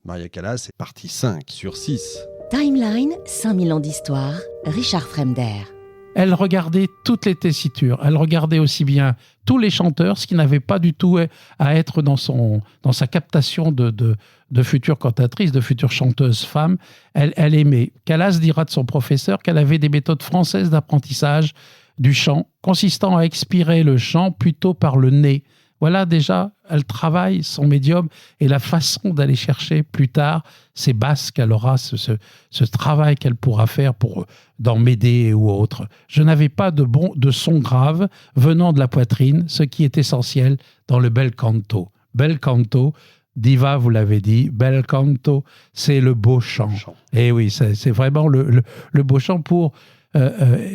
Maria Callas est partie 5 sur 6. Timeline, 5000 ans d'histoire, Richard Fremder. Elle regardait toutes les tessitures. Elle regardait aussi bien tous les chanteurs, ce qui n'avait pas du tout à être dans sa captation de futures cantatrices, de futures chanteuses femmes. Elle aimait. Callas dira de son professeur qu'elle avait des méthodes françaises d'apprentissage du chant, consistant à expirer le chant plutôt par le nez. Voilà déjà, elle travaille son médium et la façon d'aller chercher plus tard ces basses qu'elle aura, ce travail qu'elle pourra faire dans Médée ou autre. Je n'avais pas de son grave venant de la poitrine, ce qui est essentiel dans le bel canto. Bel canto, Diva, vous l'avez dit, bel canto, c'est le beau chant. Et oui, c'est vraiment le beau chant pour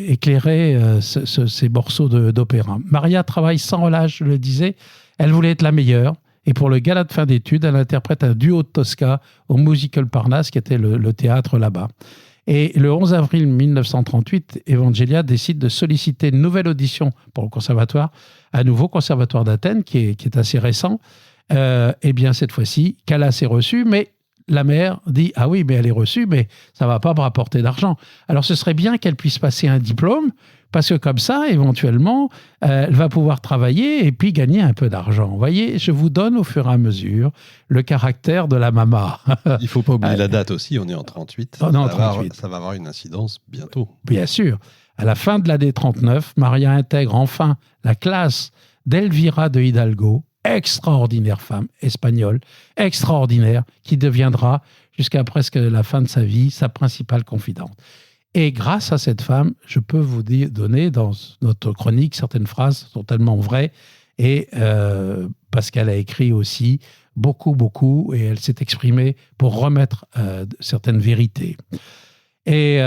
éclairer ces morceaux d'opéra. Maria travaille sans relâche, je le disais. Elle voulait être la meilleure. Et pour le gala de fin d'études, elle interprète un duo de Tosca au Musical Parnasse, qui était le théâtre là-bas. Et le 11 avril 1938, Evangelia décide de solliciter une nouvelle audition pour le conservatoire, un nouveau conservatoire d'Athènes, qui est assez récent. Eh bien, cette fois-ci, Callas est reçue, mais la mère dit « Ah oui, mais elle est reçue, mais ça ne va pas me rapporter d'argent. » Alors, ce serait bien qu'elle puisse passer un diplôme, parce que comme ça, éventuellement, elle va pouvoir travailler et puis gagner un peu d'argent. Vous voyez, je vous donne au fur et à mesure le caractère de la maman. Il ne faut pas oublier la date aussi, on est en 38. On est en 38. Ça va avoir une incidence bientôt. Bien sûr. À la fin de l'année 39, Maria intègre enfin la classe d'Elvira de Hidalgo, extraordinaire femme espagnole, extraordinaire, qui deviendra, jusqu'à presque la fin de sa vie, sa principale confidente. Et grâce à cette femme, je peux vous donner dans notre chronique certaines phrases qui sont tellement vraies, et parce qu'elle a écrit aussi beaucoup, et elle s'est exprimée pour remettre certaines vérités. Et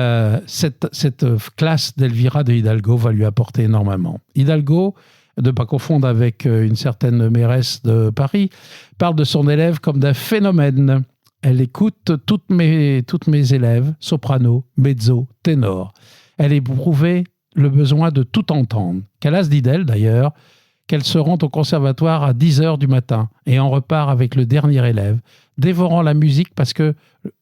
cette classe d'Elvira de Hidalgo va lui apporter énormément. Hidalgo, de ne pas confondre avec une certaine mairesse de Paris, parle de son élève comme d'un phénomène. Elle écoute toutes mes élèves, soprano, mezzo, ténor. Elle éprouvait le besoin de tout entendre. Callas dit d'elle, d'ailleurs, qu'elle se rend au conservatoire à 10h du matin et en repart avec le dernier élève, dévorant la musique parce que,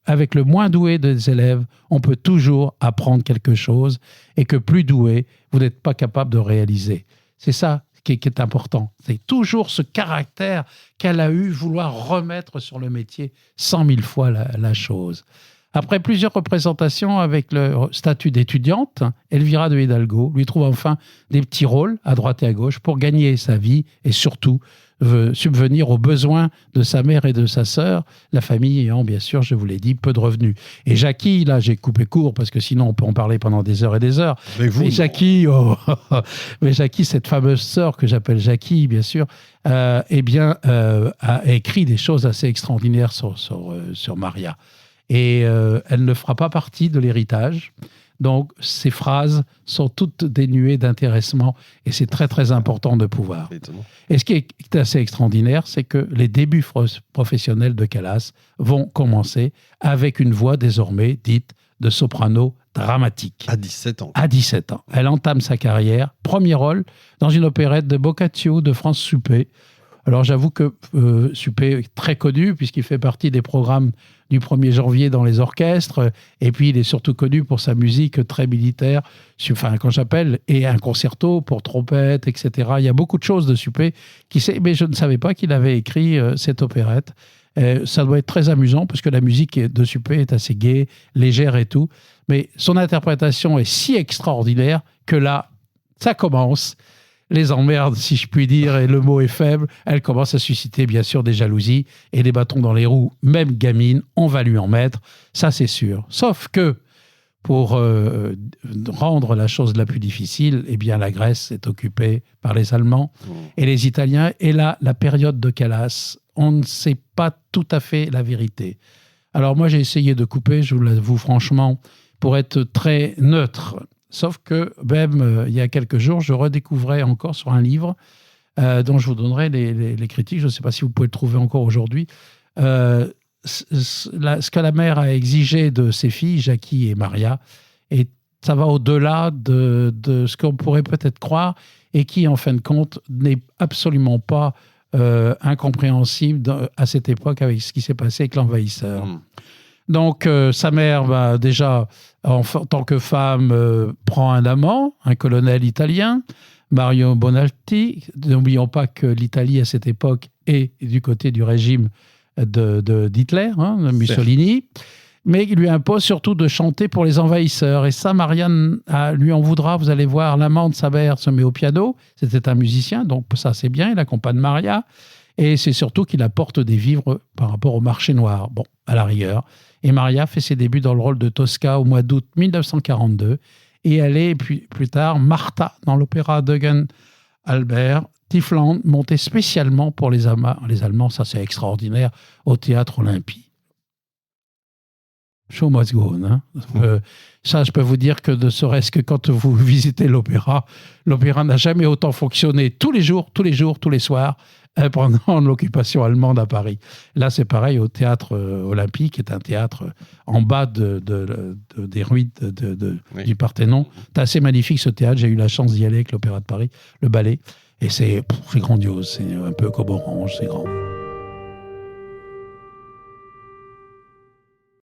avec le moins doué des élèves, on peut toujours apprendre quelque chose et que plus doué, vous n'êtes pas capable de réaliser. C'est ça qui est important. C'est toujours ce caractère qu'elle a eu, vouloir remettre sur le métier 100 000 fois la chose. Après plusieurs représentations avec le statut d'étudiante, Elvira de Hidalgo lui trouve enfin des petits rôles à droite et à gauche pour gagner sa vie et surtout subvenir aux besoins de sa mère et de sa sœur, la famille ayant, bien sûr, je vous l'ai dit, peu de revenus. Et Jackie, là, j'ai coupé court parce que sinon on peut en parler pendant des heures et des heures. Avec vous, mais Jackie, mais Jackie, cette fameuse sœur que j'appelle Jackie, bien sûr, a écrit des choses assez extraordinaires sur Maria. Et elle ne fera pas partie de l'héritage. Donc, ces phrases sont toutes dénuées d'intéressement et c'est très, très important de pouvoir. Et ce qui est assez extraordinaire, c'est que les débuts professionnels de Callas vont commencer avec une voix désormais dite de soprano dramatique. À 17 ans. À 17 ans. Elle entame sa carrière. Premier rôle dans une opérette de Boccaccio de France Suppé. Alors, j'avoue que Suppé est très connu puisqu'il fait partie des programmes du 1er janvier dans les orchestres. Et puis, il est surtout connu pour sa musique très militaire, enfin, quand j'appelle, et un concerto pour trompette, etc. Il y a beaucoup de choses de Suppé. Mais je ne savais pas qu'il avait écrit cette opérette. Ça doit être très amusant parce que la musique de Suppé est assez gaie, légère et tout. Mais son interprétation est si extraordinaire que là, ça commence. Les emmerdes, si je puis dire, et le mot est faible, elle commence à susciter bien sûr des jalousies et des bâtons dans les roues. Même gamine, on va lui en mettre, ça c'est sûr. Sauf que, pour rendre la chose la plus difficile, eh bien la Grèce est occupée par les Allemands et les Italiens. Et là, la période de Callas, on ne sait pas tout à fait la vérité. Alors moi, j'ai essayé de couper, je vous l'avoue franchement, pour être très neutre. Sauf que même il y a quelques jours, je redécouvrais encore sur un livre dont je vous donnerai les critiques. Je ne sais pas si vous pouvez le trouver encore aujourd'hui. Ce que la mère a exigé de ses filles, Jackie et Maria, et ça va au-delà de ce qu'on pourrait peut-être croire et qui, en fin de compte, n'est absolument pas incompréhensible à cette époque avec ce qui s'est passé avec l'envahisseur. Donc, sa mère, déjà, en tant que femme, prend un amant, un colonel italien, Mario Bonalti. N'oublions pas que l'Italie, à cette époque, est du côté du régime d'Hitler, de Mussolini. Mais il lui impose surtout de chanter pour les envahisseurs. Et ça, Marianne lui en voudra. Vous allez voir, l'amant de sa mère se met au piano. C'était un musicien, donc ça, c'est bien. Il accompagne Maria. Et c'est surtout qu'il apporte des vivres par rapport au marché noir. Bon, à la rigueur. Et Maria fait ses débuts dans le rôle de Tosca au mois d'août 1942. Et elle est, plus tard, Martha dans l'opéra d'Eugen Albert, Tiefland, monté spécialement pour les Allemands. Ça, c'est extraordinaire, au Théâtre Olympie. Show must go on. Ça, je peux vous dire que ne serait-ce que quand vous visitez l'opéra n'a jamais autant fonctionné tous les jours, tous les soirs, pendant l'occupation allemande à Paris. Là, c'est pareil au Théâtre Olympique, qui est un théâtre en bas des ruines du Parthénon. C'est assez magnifique, ce théâtre. J'ai eu la chance d'y aller avec l'Opéra de Paris, le ballet. Et c'est grandiose. C'est un peu comme Orange, c'est grand.